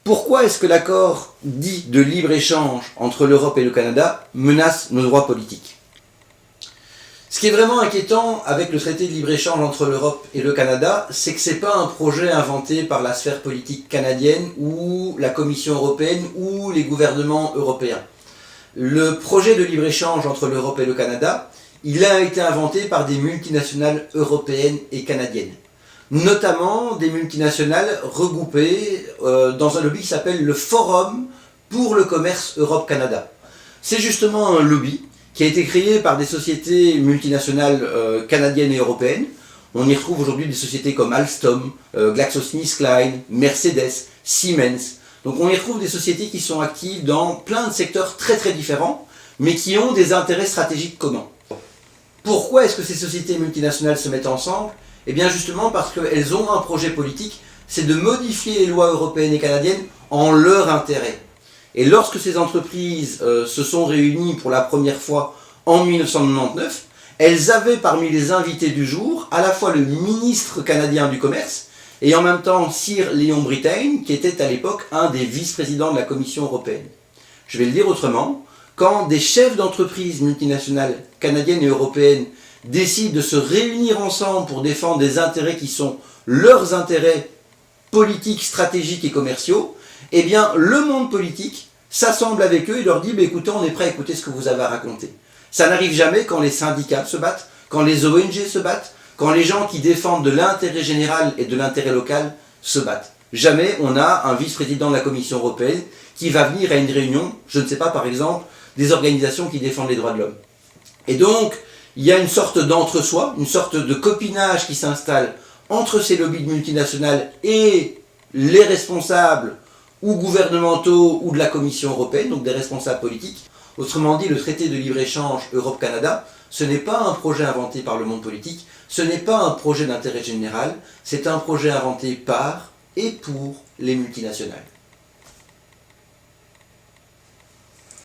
Pourquoi est-ce que l'accord dit de libre-échange entre l'Europe et le Canada menace nos droits politiques? Ce qui est vraiment inquiétant avec le traité de libre-échange entre l'Europe et le Canada, c'est que ce n'est pas un projet inventé par la sphère politique canadienne ou la Commission européenne ou les gouvernements européens. Le projet de libre-échange entre l'Europe et le Canada, il a été inventé par des multinationales européennes et canadiennes. Notamment des multinationales regroupées dans un lobby qui s'appelle le Forum pour le commerce Europe-Canada. C'est justement un lobby qui a été créé par des sociétés multinationales canadiennes et européennes. On y retrouve aujourd'hui des sociétés comme Alstom, GlaxoSmithKline, Mercedes, Siemens. Donc on y retrouve des sociétés qui sont actives dans plein de secteurs très très différents, mais qui ont des intérêts stratégiques communs. Pourquoi est-ce que ces sociétés multinationales se mettent ensemble? Eh bien justement parce qu'elles ont un projet politique, c'est de modifier les lois européennes et canadiennes en leur intérêt. Et lorsque ces entreprises se sont réunies pour la première fois en 1999, elles avaient parmi les invités du jour à la fois le ministre canadien du commerce et en même temps Sir Léon Brittain, qui était à l'époque un des vice-présidents de la Commission européenne. Je vais le dire autrement, quand des chefs d'entreprises multinationales canadiennes et européennes décident de se réunir ensemble pour défendre des intérêts qui sont leurs intérêts politiques, stratégiques et commerciaux, eh bien le monde politique s'assemble avec eux et leur dit écoutez, on est prêt à écouter ce que vous avez à raconter. Ça n'arrive jamais quand les syndicats se battent, quand les ONG se battent, quand les gens qui défendent de l'intérêt général et de l'intérêt local se battent. Jamais on a un vice-président de la Commission européenne qui va venir à une réunion, je ne sais pas, par exemple, des organisations qui défendent les droits de l'homme. Et donc, il y a une sorte d'entre-soi, une sorte de copinage qui s'installe entre ces lobbies multinationales et les responsables ou gouvernementaux ou de la Commission européenne, donc des responsables politiques. Autrement dit, le traité de libre-échange Europe-Canada, ce n'est pas un projet inventé par le monde politique, ce n'est pas un projet d'intérêt général, c'est un projet inventé par et pour les multinationales.